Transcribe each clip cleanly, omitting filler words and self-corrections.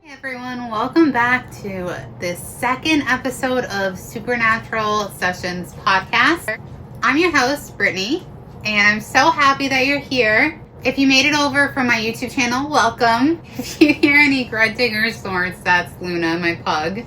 Hey everyone, welcome back to the second episode of Supernatural Sessions podcast. I'm your host, Brittany, and I'm so happy that you're here. If you made it over from my YouTube channel, welcome. If you hear any grunting or snorts, that's Luna, my pug.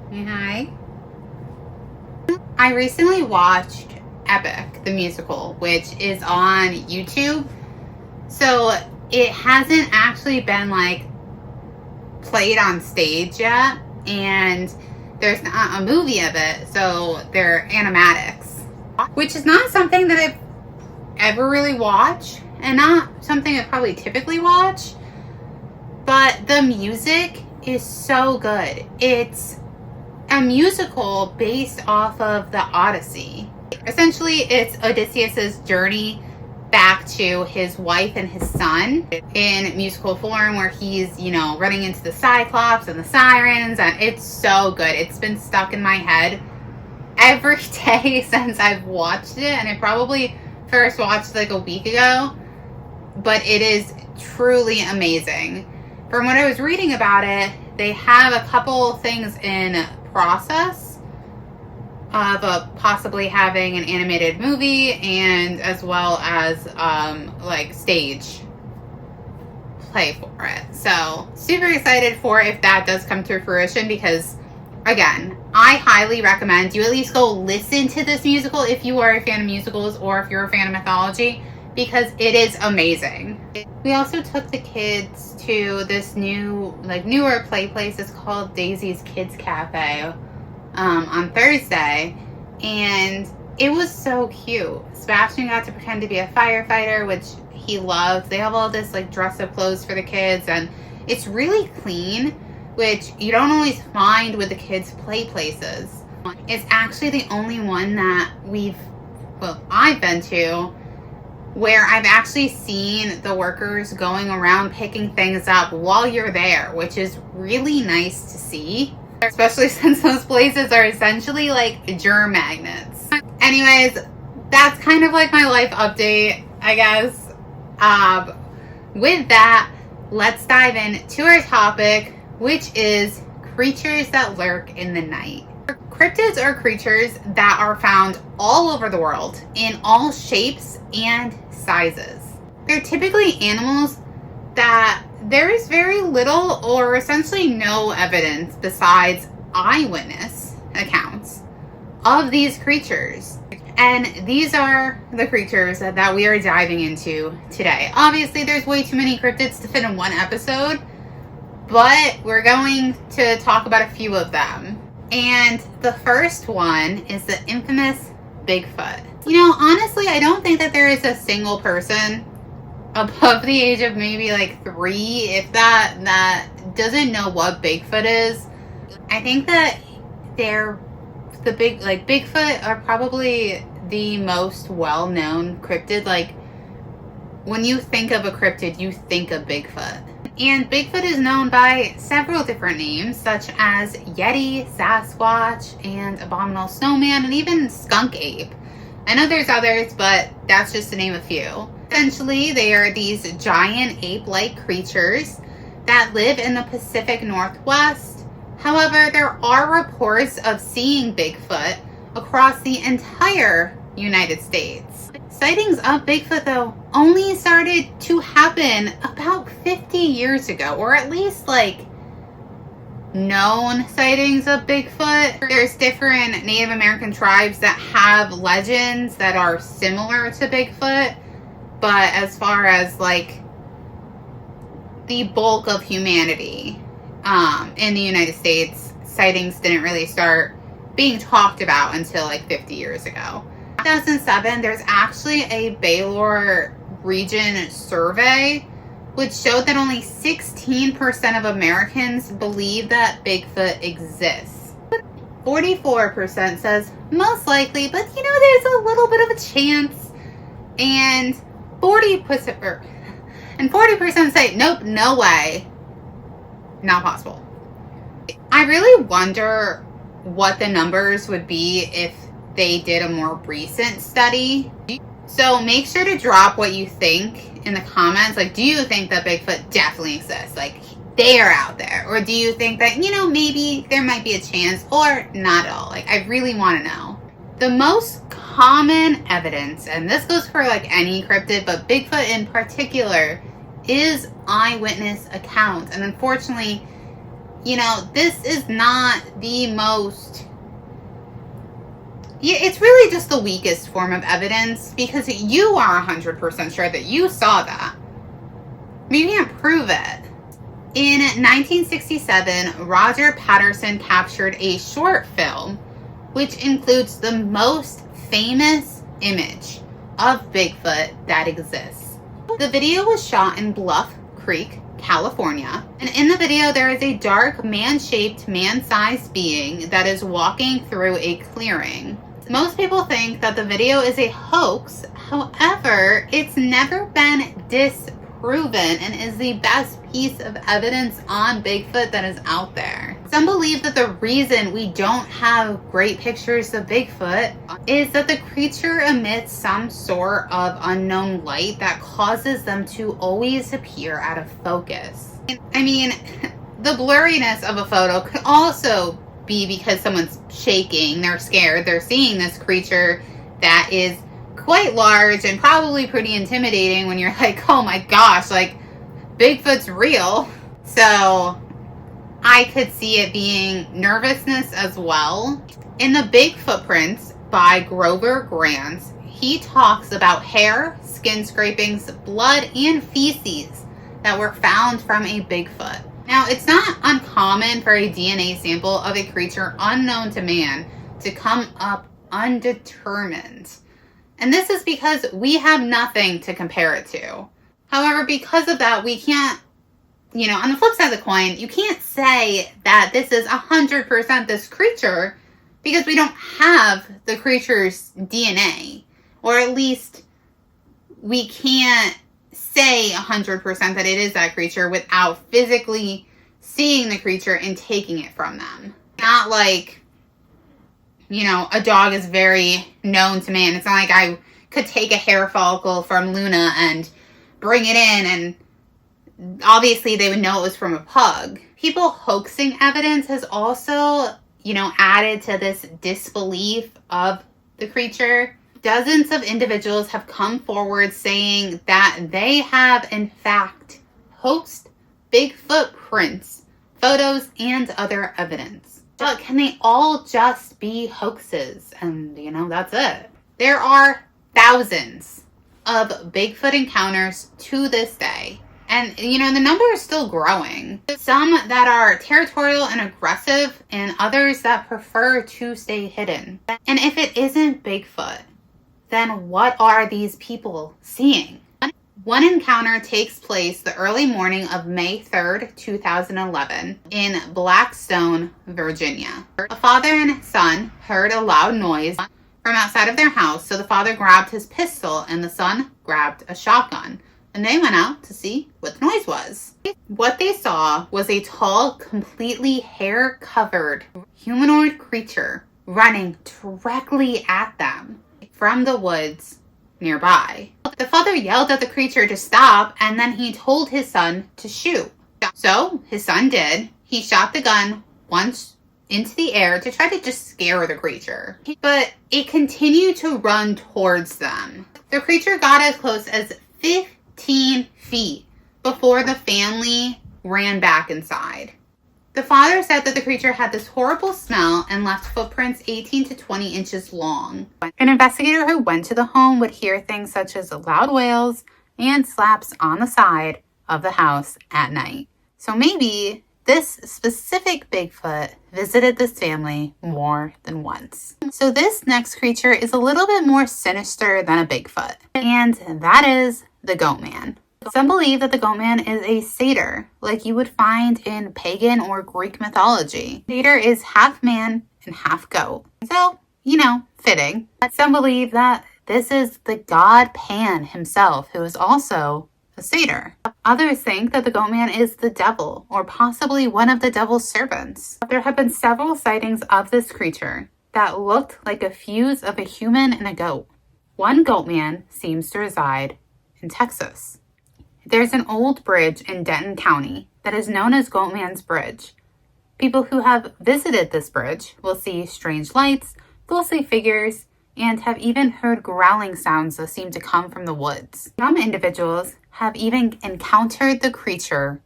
Say hi. I recently watched Epic, the musical, which is on YouTube. So it hasn't actually been played on stage yet, and there's not a movie of it, so they're animatics, which is not something that I've ever really watched and not something I probably typically watch, but the music is so good. It's a musical based off of the Odyssey. Essentially, it's Odysseus's journey back to his wife and his son in musical form, where he's, running into the Cyclops and the Sirens, and it's so good. It's been stuck in my head every day since I've watched it, and I probably first watched a week ago, but it is truly amazing. From what I was reading about it, they have a couple things in process of possibly having an animated movie, and as well as stage play for it. So super excited for if that does come to fruition, because again, I highly recommend you at least go listen to this musical if you are a fan of musicals or if you're a fan of mythology, because it is amazing. We also took the kids to this newer play place. It's called Daisy's Kids Cafe on Thursday, and it was so cute. Sebastian got to pretend to be a firefighter, which he loved. They have all this dress up clothes for the kids, and it's really clean, which you don't always find with the kids play places. It's actually the only one that I've been to where I've actually seen the workers going around picking things up while you're there, which is really nice to see. Especially since those places are essentially germ magnets. Anyways, that's kind of my life update, I guess. With that, let's dive into our topic, which is creatures that lurk in the night. Cryptids are creatures that are found all over the world in all shapes and sizes. They're typically animals that there is very little or essentially no evidence besides eyewitness accounts of these creatures. And these are the creatures that we are diving into today. Obviously, there's way too many cryptids to fit in one episode, but we're going to talk about a few of them. And the first one is the infamous Bigfoot. Honestly, I don't think that there is a single person above the age of maybe 3, if that doesn't know what Bigfoot is. I think that Bigfoot are probably the most well-known cryptid. When you think of a cryptid, you think of Bigfoot. And Bigfoot is known by several different names, such as Yeti, Sasquatch, and Abominable Snowman, and even Skunk Ape. I know there's others, but that's just to name a few. Essentially, they are these giant ape-like creatures that live in the Pacific Northwest. However, there are reports of seeing Bigfoot across the entire United States. Sightings of Bigfoot, though, only started to happen about 50 years ago, or at least known sightings of Bigfoot. There's different Native American tribes that have legends that are similar to Bigfoot. But as far as the bulk of humanity in the United States, sightings didn't really start being talked about until 50 years ago. In 2007, there's actually a Baylor region survey which showed that only 16% of Americans believe that Bigfoot exists. 44% says most likely, but there's a little bit of a chance. And 40% say, nope, no way. Not possible. I really wonder what the numbers would be if they did a more recent study. So make sure to drop what you think in the comments. Do you think that Bigfoot definitely exists? they are out there? Or do you think that, maybe there might be a chance or not at all? Like, I really want to know. The most common evidence, and this goes for like any cryptid, but Bigfoot in particular, is eyewitness accounts. And unfortunately, this is not the most... it's really just the weakest form of evidence, because you are 100% sure that you saw that. But you can't prove it. In 1967, Roger Patterson captured a short film which includes the most famous image of Bigfoot that exists. The video was shot in Bluff Creek, California, and in the video there is a dark man-shaped, man-sized being that is walking through a clearing. Most people think that the video is a hoax. However, it's never been disproven and is the best piece of evidence on Bigfoot that is out there. Some believe that the reason we don't have great pictures of Bigfoot is that the creature emits some sort of unknown light that causes them to always appear out of focus. I mean, the blurriness of a photo could also be because someone's shaking, they're scared, they're seeing this creature that is quite large and probably pretty intimidating when you're like, oh my gosh, like, Bigfoot's real. So I could see it being nervousness as well. In the Big Footprints by Grover Grant, he talks about hair, skin scrapings, blood, and feces that were found from a Bigfoot. Now, it's not uncommon for a DNA sample of a creature unknown to man to come up undetermined. And this is because we have nothing to compare it to. However, because of that, we can't, on the flip side of the coin, you can't say that this is 100% this creature because we don't have the creature's DNA. Or at least we can't say 100% that it is that creature without physically seeing the creature and taking it from them. Not like, a dog is very known to man. It's not like I could take a hair follicle from Luna and bring it in and obviously they would know it was from a pug. People hoaxing evidence has also, added to this disbelief of the creature. Dozens of individuals have come forward saying that they have, in fact, hoaxed Bigfoot prints, photos, and other evidence. But can they all just be hoaxes? And, that's it. There are thousands of Bigfoot encounters to this day. And, the number is still growing. Some that are territorial and aggressive, and others that prefer to stay hidden. And if it isn't Bigfoot, then what are these people seeing? One encounter takes place the early morning of May 3rd, 2011 in Blackstone, Virginia. A father and son heard a loud noise from outside of their house, so the father grabbed his pistol and the son grabbed a shotgun, and they went out to see what the noise was. What they saw was a tall, completely hair-covered humanoid creature running directly at them from the woods nearby. The father yelled at the creature to stop, and then he told his son to shoot. So his son did. He shot the gun once into the air to try to just scare the creature. But it continued to run towards them. The creature got as close as 15 feet before the family ran back inside. The father said that the creature had this horrible smell and left footprints 18 to 20 inches long. An investigator who went to the home would hear things such as loud wails and slaps on the side of the house at night. So maybe this specific Bigfoot visited this family more than once. So this next creature is a little bit more sinister than a Bigfoot, and that is the Goatman. Some believe that the Goatman is a satyr, like you would find in pagan or Greek mythology. Satyr is half man and half goat. So, fitting. Some believe that this is the god Pan himself, who is also a satyr. Others think that the Goatman is the devil, or possibly one of the devil's servants. There have been several sightings of this creature that looked like a fuse of a human and a goat. One Goatman seems to reside in Texas. There's an old bridge in Denton County that is known as Goatman's Bridge. People who have visited this bridge will see strange lights, ghostly figures, and have even heard growling sounds that seem to come from the woods. Some individuals have even encountered the creature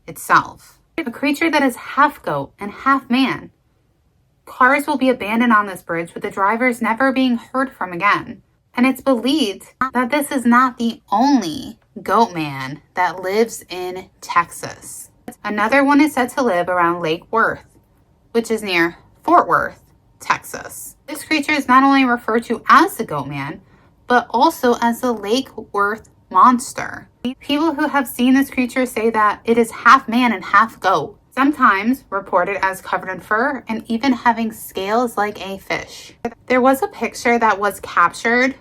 itself. A creature that is half goat and half man. Cars will be abandoned on this bridge with the drivers never being heard from again. And it's believed that this is not the only Goatman that lives in Texas. Another one is said to live around Lake Worth, which is near Fort Worth, Texas. This creature is not only referred to as the Goatman, but also as the Lake Worth Monster. People who have seen this creature say that it is half man and half goat, sometimes reported as covered in fur and even having scales like a fish. There was a picture that was captured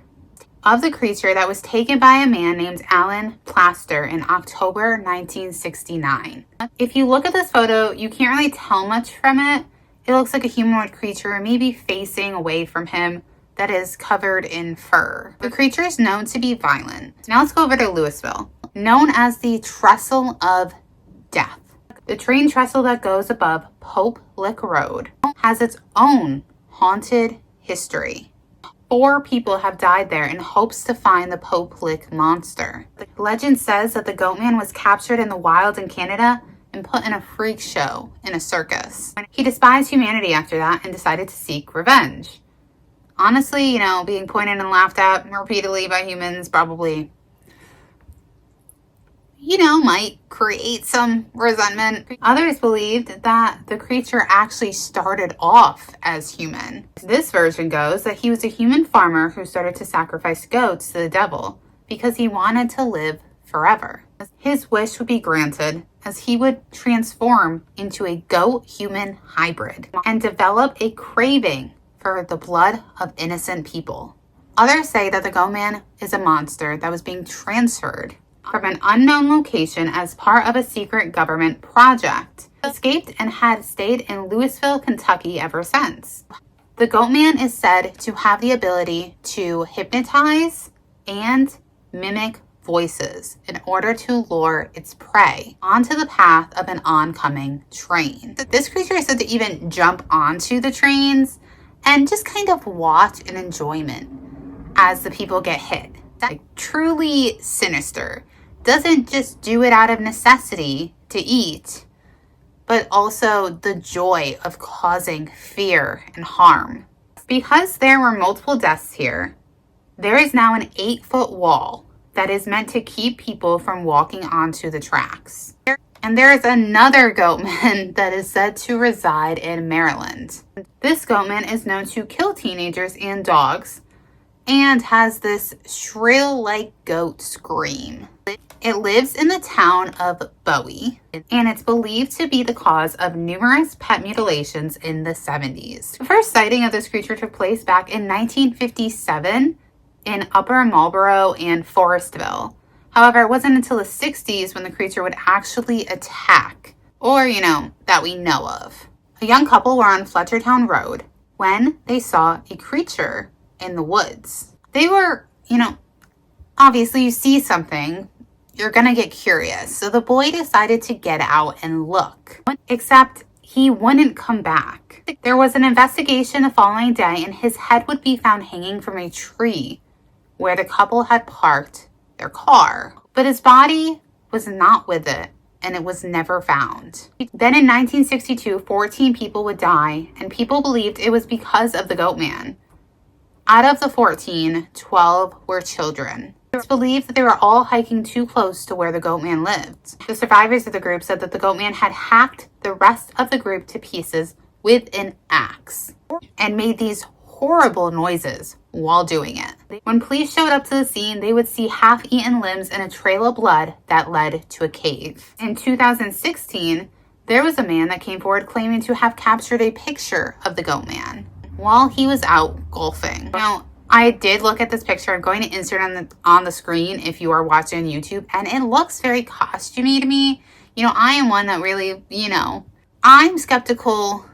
of the creature that was taken by a man named Alan Plaster in October 1969. If you look at this photo, you can't really tell much from it. It looks like a humanoid creature, maybe facing away from him, that is covered in fur. The creature is known to be violent. Now let's go over to Louisville, known as the Trestle of Death. The train trestle that goes above Pope Lick Road has its own haunted history. 4 people have died there in hopes to find the Pope Lick monster. The legend says that the Goatman was captured in the wild in Canada and put in a freak show in a circus. He despised humanity after that and decided to seek revenge. Honestly, being pointed and laughed at repeatedly by humans probably, might create some resentment. Others believed that the creature actually started off as human. This version goes that he was a human farmer who started to sacrifice goats to the devil because he wanted to live forever. His wish would be granted as he would transform into a goat-human hybrid and develop a craving for the blood of innocent people. Others say that the Goatman is a monster that was being transferred from an unknown location as part of a secret government project. He escaped and had stayed in Louisville, Kentucky ever since. The Goatman is said to have the ability to hypnotize and mimic voices in order to lure its prey onto the path of an oncoming train. This creature is said to even jump onto the trains and just kind of watch in enjoyment as the people get hit. Like, truly sinister. Doesn't just do it out of necessity to eat, but also the joy of causing fear and harm. Because there were multiple deaths here, there is now an 8-foot wall that is meant to keep people from walking onto the tracks. And there is another Goatman that is said to reside in Maryland. This Goatman is known to kill teenagers and dogs and has this shrill-like goat scream. It lives in the town of Bowie, and it's believed to be the cause of numerous pet mutilations in the 70s. The first sighting of this creature took place back in 1957 in Upper Marlboro and Forestville. However, it wasn't until the 60s when the creature would actually attack, or, that we know of. A young couple were on Fletchertown Road when they saw a creature in the woods. They were, obviously you see something, you're gonna get curious. So the boy decided to get out and look, except he wouldn't come back. There was an investigation the following day and his head would be found hanging from a tree where the couple had parked their car. But his body was not with it and it was never found. Then in 1962, 14 people would die and people believed it was because of the Goatman. Out of the 14, 12 were children. It's believed that they were all hiking too close to where the Goatman lived. The survivors of the group said that the Goatman had hacked the rest of the group to pieces with an axe and made these horrible noises while doing it. When police showed up to the scene, they would see half-eaten limbs and a trail of blood that led to a cave. In 2016, there was a man that came forward claiming to have captured a picture of the Goatman while he was out golfing. Now, I did look at this picture. I'm going to insert on the screen if you are watching on YouTube, and it looks very costumey to me. I am one that really, I'm skeptical.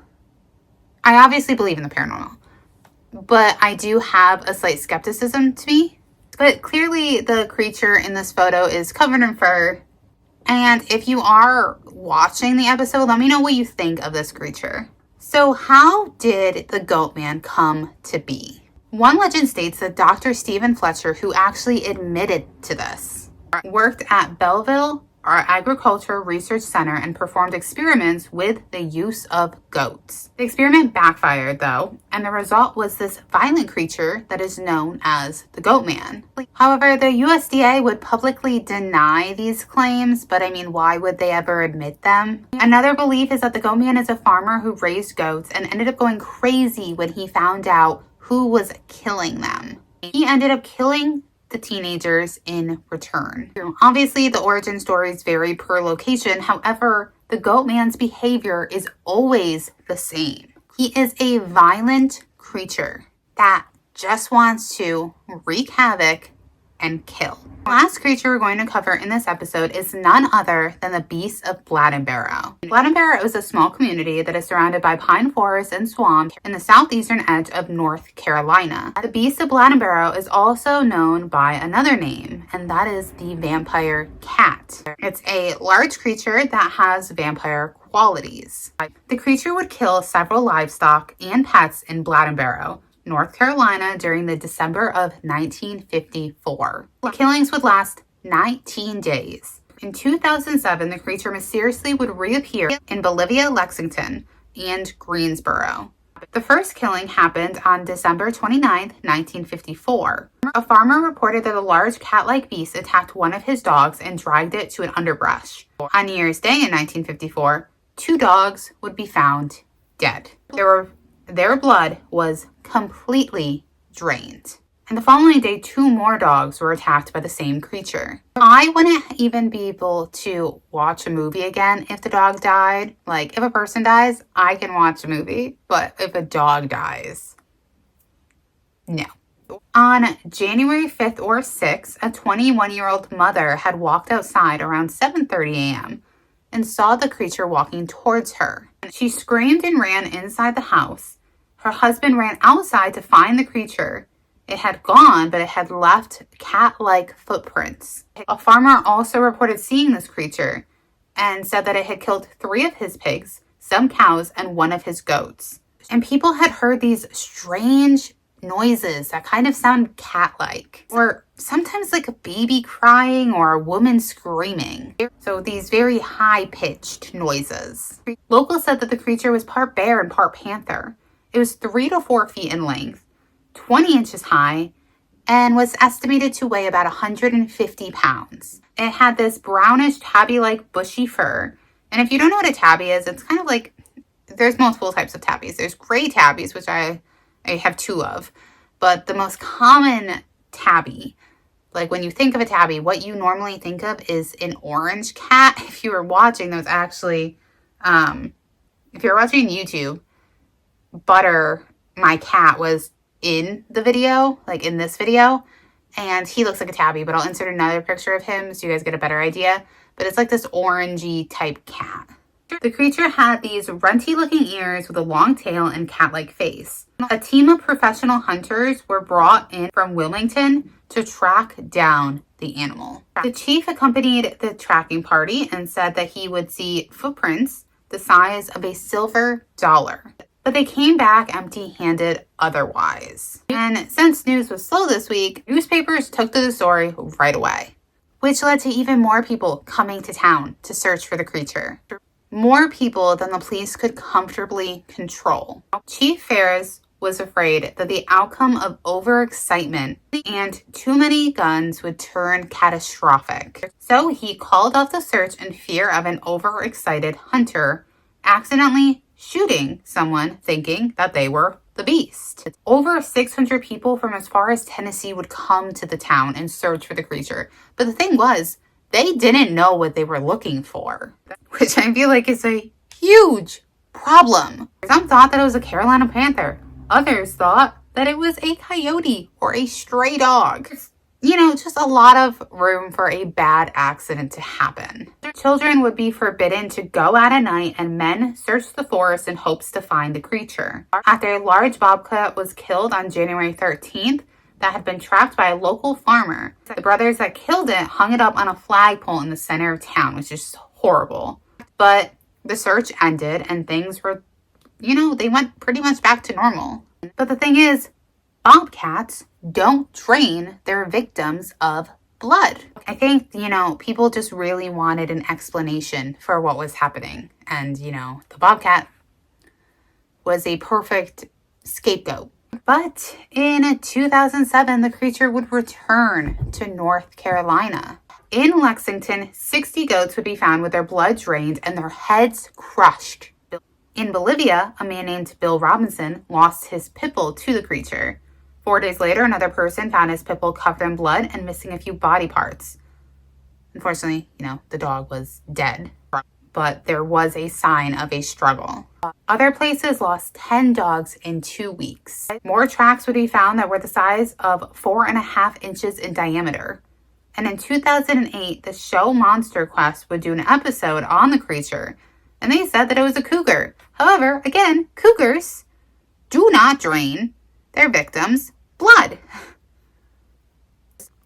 I obviously believe in the paranormal, but I do have a slight skepticism to me But clearly the creature in this photo is covered in fur. And if you are watching the episode, let me know what you think of this creature. So how did the Goatman come to be? One legend states that Dr. Stephen Fletcher, who actually admitted to this, worked at Belleville Agriculture Research Center and performed experiments with the use of goats. The experiment backfired though, and the result was this violent creature that is known as the Goatman. However, the USDA would publicly deny these claims, but I mean, why would they ever admit them? Another belief is that the Goatman is a farmer who raised goats and ended up going crazy when he found out who was killing them. He ended up killing the teenagers in return. Obviously, the origin stories vary per location. However, the Goatman's behavior is always the same. He is a violent creature that just wants to wreak havoc and kill. The last creature we're going to cover in this episode is none other than the beast of Bladenboro. Bladenboro is a small community that is surrounded by pine forests and swamps in the southeastern edge of North Carolina. The beast of Bladenboro is also known by another name, and that is the vampire cat. It's a large creature that has vampire qualities. The creature would kill several livestock and pets in Bladenboro, North Carolina during the December of 1954. The killings would last 19 days. In 2007, the creature mysteriously would reappear in Bolivia, Lexington, and Greensboro. The first killing happened on December 29, 1954. A farmer reported that a large cat-like beast attacked one of his dogs and dragged it to an underbrush. On New Year's Day in 1954, 2 dogs would be found dead. Their blood was completely drained. And the following day, 2 more dogs were attacked by the same creature. I wouldn't even be able to watch a movie again if the dog died. Like, if a person dies, I can watch a movie. But if a dog dies, no. On January 5th or 6th, a 21-year-old mother had walked outside around 7:30 a.m. and saw the creature walking towards her. She screamed and ran inside the house. Her husband ran outside to find the creature. It had gone, but it had left cat-like footprints. A farmer also reported seeing this creature and said that it had killed 3 of his pigs, some cows, and 1 of his goats. And people had heard these strange noises that kind of sound cat-like, or sometimes like a baby crying or a woman screaming. So these very high-pitched noises. Locals said that the creature was part bear and part panther. It was 3 to 4 feet in length, 20 inches high, and was estimated to weigh about 150 pounds. It had this brownish tabby-like bushy fur. And if you don't know what a tabby is, it's kind of like, there's multiple types of tabbies. There's gray tabbies, which I have 2 of. But the most common tabby, like when you think of a tabby, what you normally think of is an orange cat. If you were watching, there was actually, if you're watching YouTube, Butter, my cat, was in the video, like in this video, and he looks like a tabby, but I'll insert another picture of him so you guys get a better idea. But it's like this orangey type cat. The creature had these runty looking ears with a long tail and cat-like face. A team of professional hunters were brought in from Wilmington to track down the animal. The chief accompanied the tracking party and said that he would see footprints the size of a silver dollar. But they came back empty-handed otherwise. And since news was slow this week, newspapers took to the story right away, which led to even more people coming to town to search for the creature. More people than the police could comfortably control. Chief Ferris was afraid that the outcome of overexcitement and too many guns would turn catastrophic. So he called off the search in fear of an overexcited hunter accidentally shooting someone thinking that they were the beast. Over 600 people from as far as Tennessee would come to the town and search for the creature. But the thing was, they didn't know what they were looking for, which I feel like is a huge problem. Some thought that it was a Carolina panther. Others thought that it was a coyote or a stray dog. You know, just a lot of room for a bad accident to happen. Children would be forbidden to go out at night, and men searched the forest in hopes to find the creature. After a large bobcat was killed on January 13th, that had been trapped by a local farmer. The brothers that killed it hung it up on a flagpole in the center of town, which is horrible. But the search ended and things were, they went pretty much back to normal. But the thing is, bobcats don't drain their victims of blood. I think, people just really wanted an explanation for what was happening. And, the bobcat was a perfect scapegoat. But in 2007, the creature would return to North Carolina. In Lexington, 60 goats would be found with their blood drained and their heads crushed. In Bolivia, a man named Bill Robinson lost his pit bull to the creature. 4 days later, another person found his pit bull covered in blood and missing a few body parts. Unfortunately, the dog was dead, but there was a sign of a struggle. Other places lost 10 dogs in 2 weeks. More tracks would be found that were the size of 4.5 inches in diameter. And in 2008, the show Monster Quest would do an episode on the creature, and they said that it was a cougar. However, again, cougars do not drain their victims' blood.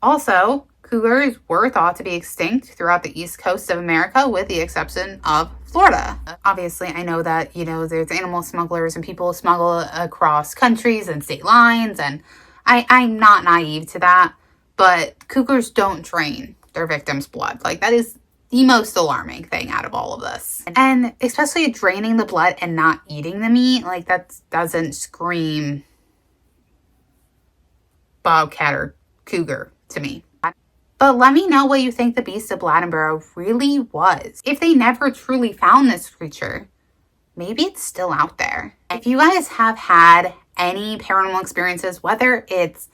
Also, cougars were thought to be extinct throughout the east coast of America, with the exception of Florida. Obviously, I know that, there's animal smugglers and people smuggle across countries and state lines, and I'm not naive to that. But cougars don't drain their victims' blood. That is the most alarming thing out of all of this. And especially draining the blood and not eating the meat, that doesn't scream bobcat or cougar to me. But let me know what you think the beast of Bladenboro really was. If they never truly found this creature, maybe it's still out there. If you guys have had any paranormal experiences, whether it's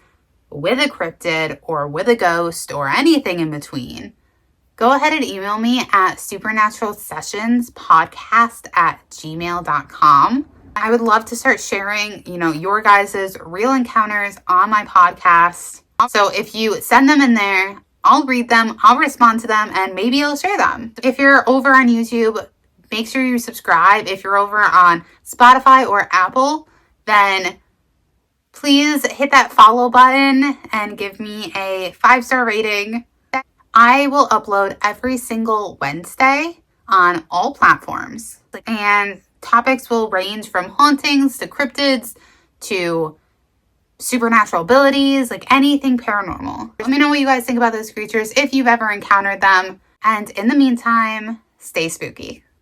with a cryptid or with a ghost or anything in between, go ahead and email me at supernaturalsessionspodcast@gmail.com. I would love to start sharing, your guys' real encounters on my podcast. So if you send them in there, I'll read them, I'll respond to them, and maybe I'll share them. If you're over on YouTube, make sure you subscribe. If you're over on Spotify or Apple, then please hit that follow button and give me a 5-star rating. I will upload every single Wednesday on all platforms. And topics will range from hauntings to cryptids to supernatural abilities, anything paranormal. Let me know what you guys think about those creatures if you've ever encountered them. And in the meantime, stay spooky.